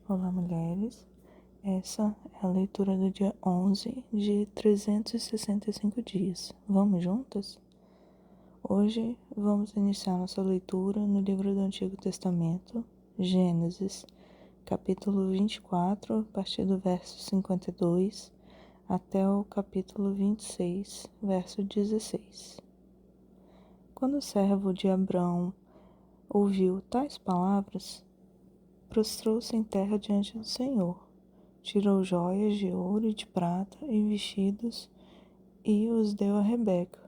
Olá, mulheres. Essa é a leitura do dia 11 de 365 dias. Vamos juntas? Hoje vamos iniciar nossa leitura no livro do Antigo Testamento, Gênesis, capítulo 24, a partir do verso 52 até o capítulo 26, verso 16. Quando o servo de Abrão ouviu tais palavras, prostrou-se em terra diante do Senhor, tirou joias de ouro e de prata e vestidos e os deu a Rebeca.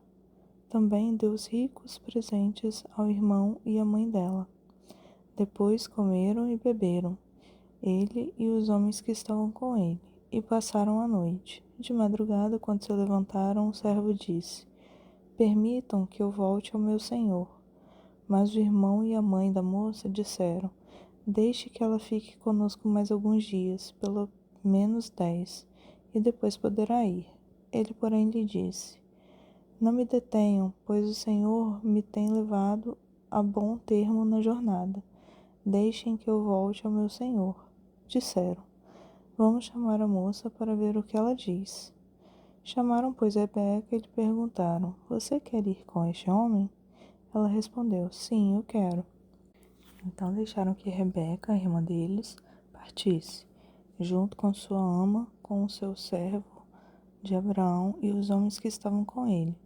Também deu os ricos presentes ao irmão e à mãe dela. Depois comeram e beberam, ele e os homens que estavam com ele, e passaram a noite. De madrugada, quando se levantaram, o servo disse: Permitam que eu volte ao meu senhor. Mas o irmão e a mãe da moça disseram: Deixe que ela fique conosco mais alguns dias, pelo menos 10, e depois poderá ir. Ele, porém, lhe disse: Não me detenham, pois o Senhor me tem levado a bom termo na jornada. Deixem que eu volte ao meu senhor. Disseram: Vamos chamar a moça para ver o que ela diz. Chamaram, pois, Rebeca e lhe perguntaram: Você quer ir com este homem? Ela respondeu: Sim, eu quero. Então deixaram que Rebeca, a irmã deles, partisse, junto com sua ama, com o seu servo de Abraão e os homens que estavam com ele.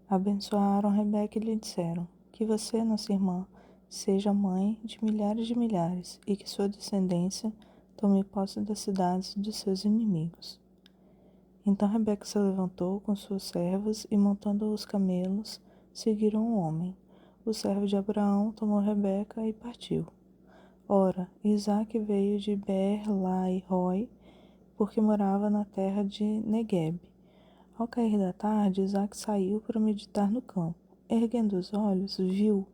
Abençoaram Rebeca e lhe disseram: Que você, nossa irmã, seja mãe de milhares, e que sua descendência tome posse das cidades dos seus inimigos. Então Rebeca se levantou com suas servas e, montando os camelos, seguiram o homem. O servo de Abraão tomou Rebeca e partiu. Ora, Isaque veio de Beer-lai-roi, porque morava na terra de Neguebe. Ao cair da tarde, Isaque saiu para meditar no campo. Erguendo os olhos, viu,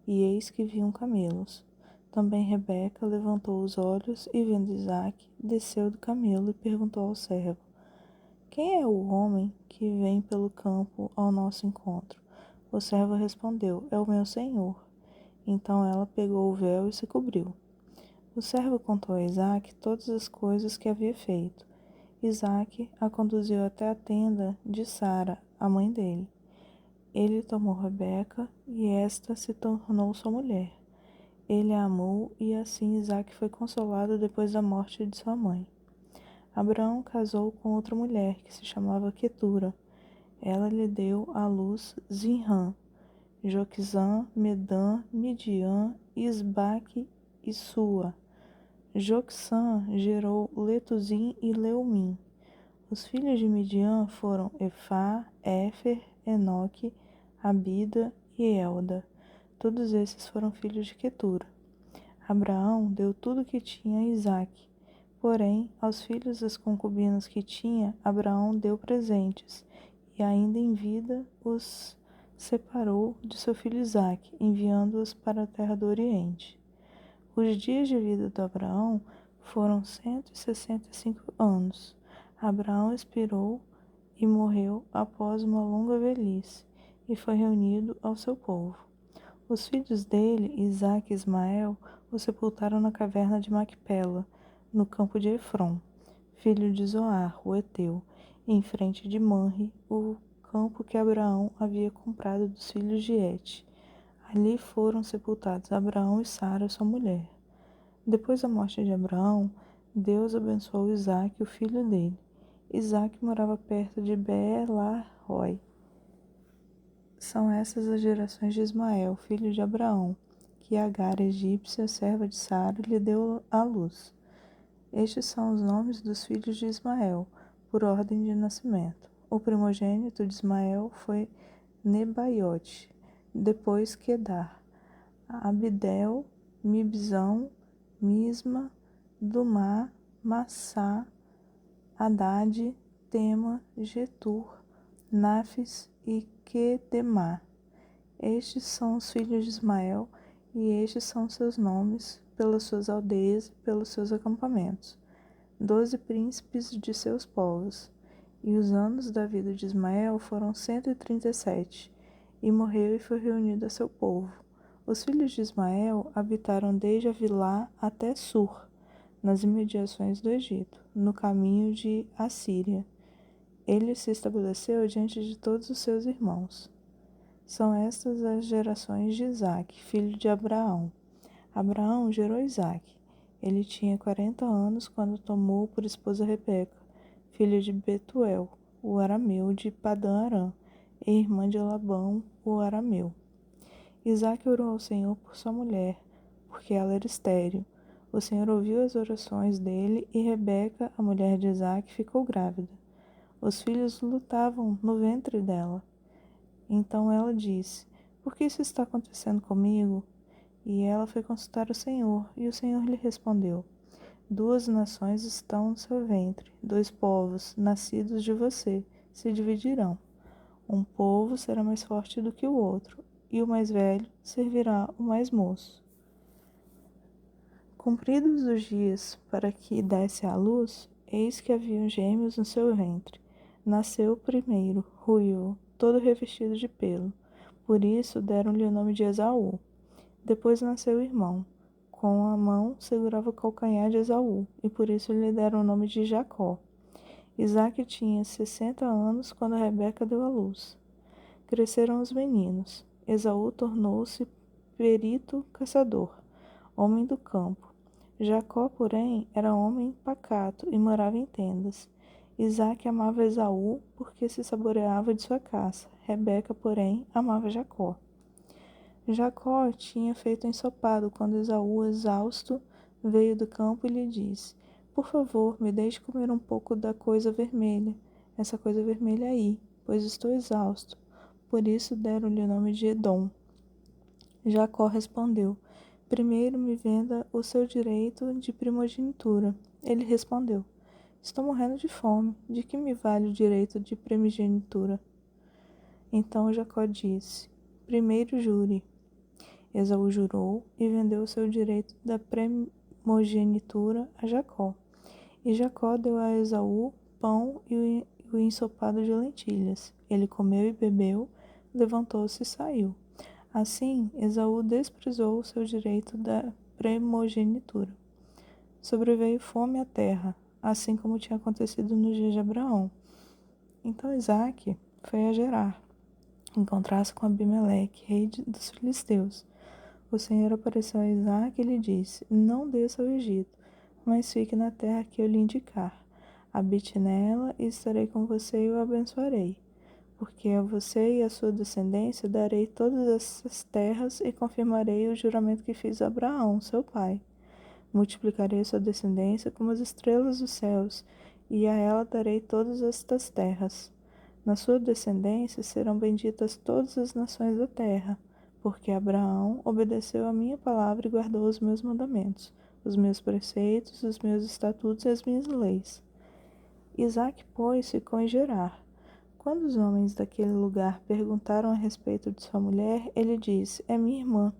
e eis que viam camelos. Também Rebeca levantou os olhos e, vendo Isaque, desceu do camelo e perguntou ao servo: Quem é o homem que vem pelo campo ao nosso encontro? O servo respondeu: É o meu senhor. Então ela pegou o véu e se cobriu. O servo contou a Isaque todas as coisas que havia feito. Isaque a conduziu até a tenda de Sara, a mãe dele. Ele tomou Rebeca e esta se tornou sua mulher. Ele a amou e assim Isaque foi consolado depois da morte de sua mãe. Abraão casou com outra mulher que se chamava Quetura. Ela lhe deu à luz Zinrã, Joquizã, Medã, Midian, Isbaque e Sua. Joquissã gerou Letuzim e Leumim. Os filhos de Midian foram Efá, Éfer, Enoque, Abida e Elda. Todos esses foram filhos de Quetura. Abraão deu tudo o que tinha a Isaque. Porém, aos filhos das concubinas que tinha, Abraão deu presentes, e ainda em vida os separou de seu filho Isaque, enviando-os para a terra do Oriente. Os dias de vida de Abraão foram 165 anos. Abraão expirou e morreu após uma longa velhice, e foi reunido ao seu povo. Os filhos dele, Isaque e Ismael, o sepultaram na caverna de Macpela, no campo de Efron, filho de Zoar, o Eteu, em frente de Manre, o campo que Abraão havia comprado dos filhos de Et. Ali foram sepultados Abraão e Sara, sua mulher. Depois da morte de Abraão, Deus abençoou Isaque, o filho dele. Isaque morava perto de Beer-la-roi. São essas as gerações de Ismael, filho de Abraão, que Agar, egípcia, serva de Sara, lhe deu à luz. Estes são os nomes dos filhos de Ismael, por ordem de nascimento. O primogênito de Ismael foi Nebaiote, depois Quedar, Abidel, Mibzão, Misma, Dumá, Massá, Haddad, Tema, Getur, Nafis e Quedemá. Estes são os filhos de Ismael, e estes são seus nomes, pelas suas aldeias e pelos seus acampamentos, 12 príncipes de seus povos. E os anos da vida de Ismael foram 137, e morreu e foi reunido a seu povo. Os filhos de Ismael habitaram desde Avilá até Sur, nas imediações do Egito, no caminho de Assíria. Ele se estabeleceu diante de todos os seus irmãos. São estas as gerações de Isaque, filho de Abraão. Abraão gerou Isaque. Ele tinha 40 anos quando tomou por esposa Rebeca, filha de Betuel, o arameu de Padã-Arã, e irmã de Labão, o arameu. Isaque orou ao Senhor por sua mulher, porque ela era estéril. O Senhor ouviu as orações dele e Rebeca, a mulher de Isaque, ficou grávida. Os filhos lutavam no ventre dela. Então ela disse: Por que isso está acontecendo comigo? E ela foi consultar o Senhor, e o Senhor lhe respondeu: 2 nações estão no seu ventre, 2 povos, nascidos de você, se dividirão. Um povo será mais forte do que o outro, e o mais velho servirá o mais moço. Cumpridos os dias para que desse à luz, eis que haviam gêmeos no seu ventre. Nasceu o primeiro, ruivo, todo revestido de pelo. Por isso deram-lhe o nome de Esaú. Depois nasceu o irmão. Com a mão segurava o calcanhar de Esaú, e por isso lhe deram o nome de Jacó. Isaque tinha 60 anos quando Rebeca deu à luz. Cresceram os meninos. Esaú tornou-se perito caçador, homem do campo. Jacó, porém, era homem pacato e morava em tendas. Isaque amava Esaú porque se saboreava de sua caça. Rebeca, porém, amava Jacó. Jacó tinha feito ensopado quando Esaú, exausto, veio do campo e lhe disse: Por favor, me deixe comer um pouco da coisa vermelha, essa coisa vermelha aí, pois estou exausto. Por isso deram-lhe o nome de Edom. Jacó respondeu: Primeiro me venda o seu direito de primogenitura. Ele respondeu: Estou morrendo de fome. De que me vale o direito de primogenitura? Então Jacó disse: Primeiro jure. Esaú jurou e vendeu o seu direito da primogenitura a Jacó. E Jacó deu a Esaú pão e o ensopado de lentilhas. Ele comeu e bebeu, levantou-se e saiu. Assim, Esaú desprezou o seu direito da primogenitura. Sobreveio fome à terra, assim como tinha acontecido no dia de Abraão. Então Isaque foi a Gerar, encontrar-se com Abimeleque, rei dos filisteus. O Senhor apareceu a Isaque e lhe disse: Não desça ao Egito, mas fique na terra que eu lhe indicar. Habite nela e estarei com você e o abençoarei. Porque a você e a sua descendência darei todas essas terras e confirmarei o juramento que fiz a Abraão, seu pai. Multiplicarei sua descendência como as estrelas dos céus, e a ela darei todas estas terras. Na sua descendência serão benditas todas as nações da terra, porque Abraão obedeceu a minha palavra e guardou os meus mandamentos, os meus preceitos, os meus estatutos e as minhas leis. Isaque, pois, ficou em Gerar. Quando os homens daquele lugar perguntaram a respeito de sua mulher, ele disse: É minha irmã.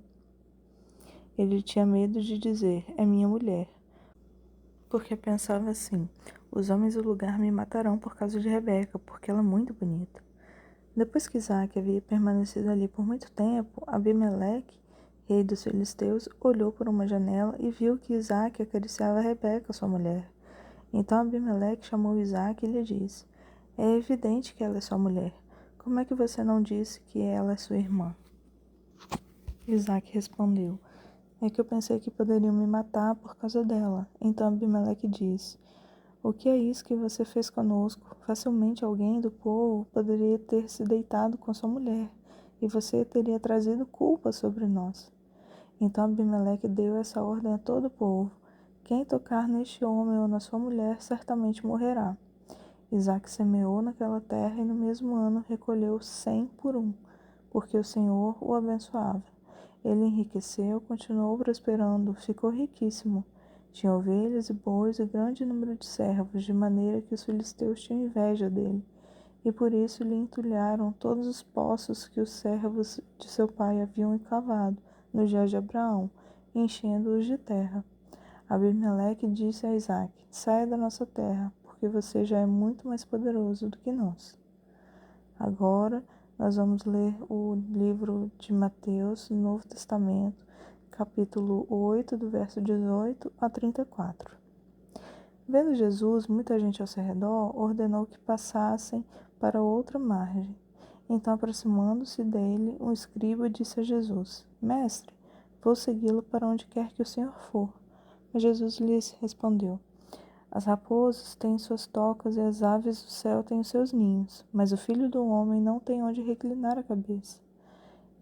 Ele tinha medo de dizer: É minha mulher, porque pensava assim: os homens do lugar me matarão por causa de Rebeca, porque ela é muito bonita. Depois que Isaque havia permanecido ali por muito tempo, Abimeleque, rei dos filisteus, olhou por uma janela e viu que Isaque acariciava Rebeca, sua mulher. Então Abimeleque chamou Isaque e lhe disse: É evidente que ela é sua mulher. Como é que você não disse que ela é sua irmã? Isaque respondeu: É que eu pensei que poderiam me matar por causa dela. Então Abimeleque disse: O que é isso que você fez conosco? Facilmente alguém do povo poderia ter se deitado com sua mulher, e você teria trazido culpa sobre nós. Então Abimeleque deu essa ordem a todo o povo: Quem tocar neste homem ou na sua mulher certamente morrerá. Isaque semeou naquela terra e no mesmo ano recolheu 100 por um, porque o Senhor o abençoava. Ele enriqueceu, continuou prosperando, ficou riquíssimo. Tinha ovelhas e bois e grande número de servos, de maneira que os filisteus tinham inveja dele. E por isso lhe entulharam todos os poços que os servos de seu pai haviam cavado no dia de Abraão, enchendo-os de terra. Abimeleque disse a Isaque: Saia da nossa terra, porque você já é muito mais poderoso do que nós. Agora nós vamos ler o livro de Mateus, no Novo Testamento, capítulo 8, do verso 18 a 34. Vendo Jesus, muita gente ao seu redor, ordenou que passassem para outra margem. Então, aproximando-se dele, um escriba disse a Jesus: Mestre, vou segui-lo para onde quer que o Senhor for. Mas Jesus lhes respondeu: As raposas têm suas tocas e as aves do céu têm os seus ninhos, mas o Filho do Homem não tem onde reclinar a cabeça.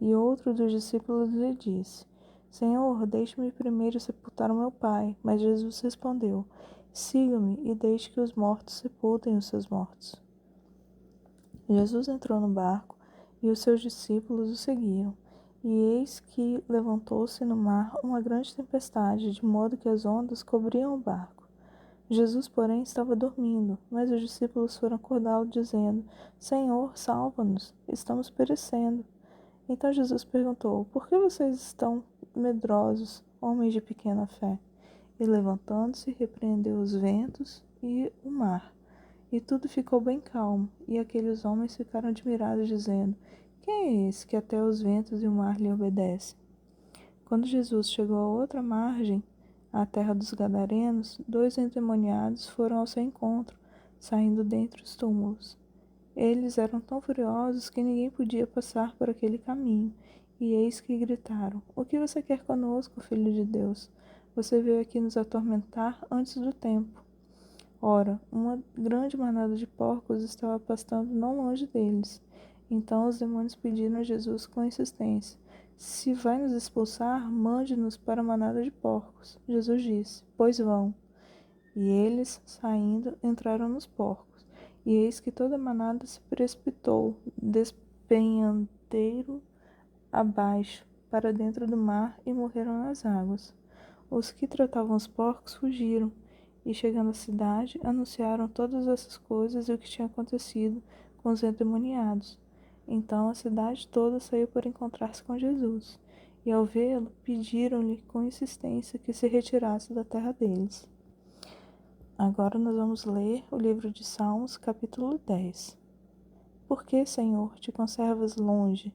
E outro dos discípulos lhe disse: Senhor, deixe-me primeiro sepultar o meu pai. Mas Jesus respondeu: Siga-me e deixe que os mortos sepultem os seus mortos. Jesus entrou no barco e os seus discípulos o seguiam. E eis que levantou-se no mar uma grande tempestade, de modo que as ondas cobriam o barco. Jesus, porém, estava dormindo, mas os discípulos foram acordá-lo, dizendo: Senhor, salva-nos, estamos perecendo. Então Jesus perguntou: Por que vocês estão medrosos, homens de pequena fé? E levantando-se, repreendeu os ventos e o mar. E tudo ficou bem calmo, e aqueles homens ficaram admirados, dizendo: Quem é esse que até os ventos e o mar lhe obedecem? Quando Jesus chegou à outra margem, à terra dos Gadarenos, 2 endemoniados foram ao seu encontro, saindo dentre os túmulos. Eles eram tão furiosos que ninguém podia passar por aquele caminho, e eis que gritaram: O que você quer conosco, Filho de Deus? Você veio aqui nos atormentar antes do tempo. Ora, uma grande manada de porcos estava pastando não longe deles. Então os demônios pediram a Jesus com insistência: Se vai nos expulsar, mande-nos para a manada de porcos. Jesus disse: Pois vão. E eles, saindo, entraram nos porcos. E eis que toda a manada se precipitou, despenhadeiro abaixo, para dentro do mar e morreram nas águas. Os que tratavam os porcos fugiram, e chegando à cidade, anunciaram todas essas coisas e o que tinha acontecido com os endemoniados. Então a cidade toda saiu para encontrar-se com Jesus, e ao vê-lo, pediram-lhe com insistência que se retirasse da terra deles. Agora nós vamos ler o livro de Salmos, capítulo 10. Por que, Senhor, te conservas longe?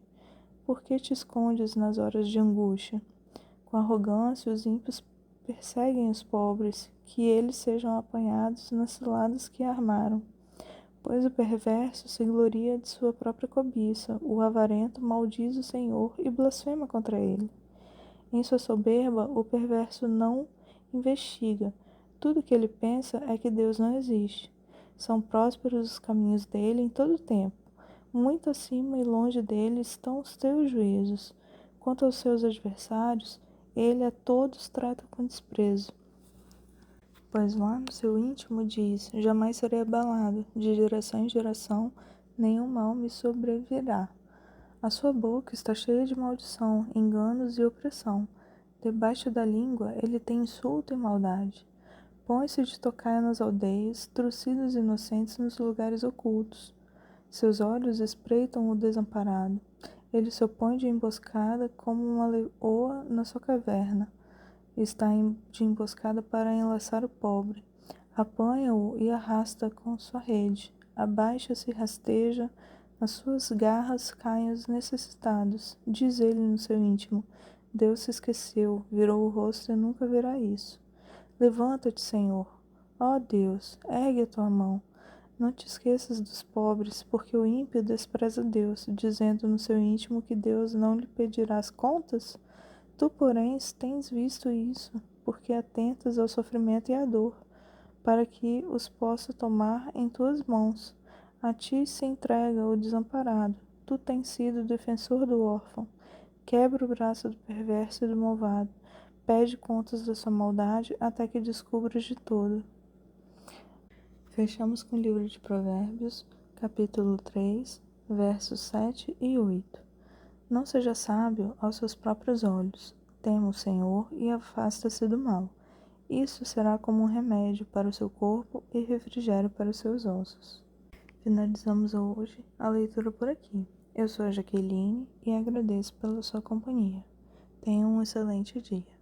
Por que te escondes nas horas de angústia? Com arrogância, os ímpios perseguem os pobres, que eles sejam apanhados nas ciladas que armaram. Pois o perverso se gloria de sua própria cobiça, o avarento maldiz o Senhor e blasfema contra ele. Em sua soberba, o perverso não investiga. Tudo que ele pensa é que Deus não existe. São prósperos os caminhos dele em todo o tempo. Muito acima e longe dele estão os teus juízos. Quanto aos seus adversários, ele a todos trata com desprezo. Pois lá no seu íntimo diz: Jamais serei abalado, de geração em geração, nenhum mal me sobrevirá. A sua boca está cheia de maldição, enganos e opressão. Debaixo da língua ele tem insulto e maldade. Põe-se de tocaia nas aldeias, trucida os inocentes nos lugares ocultos. Seus olhos espreitam o desamparado. Ele se opõe de emboscada como uma leoa na sua caverna. Está de emboscada para enlaçar o pobre. Apanha-o e arrasta com sua rede. Abaixa-se e rasteja. Nas suas garras caem os necessitados. Diz ele no seu íntimo: Deus se esqueceu, virou o rosto e nunca verá isso. Levanta-te, Senhor. Ó Deus, ergue a tua mão. Não te esqueças dos pobres, porque o ímpio despreza Deus, dizendo no seu íntimo que Deus não lhe pedirá as contas? Tu, porém, tens visto isso, porque atentas ao sofrimento e à dor, para que os possa tomar em tuas mãos. A ti se entrega o desamparado. Tu tens sido o defensor do órfão. Quebra o braço do perverso e do malvado. Pede contas da sua maldade até que descubras de todo. Fechamos com o livro de Provérbios, capítulo 3, versos 7 e 8. Não seja sábio aos seus próprios olhos. Tema o Senhor e afasta-se do mal. Isso será como um remédio para o seu corpo e refrigério para os seus ossos. Finalizamos hoje a leitura por aqui. Eu sou a Jaqueline e agradeço pela sua companhia. Tenha um excelente dia.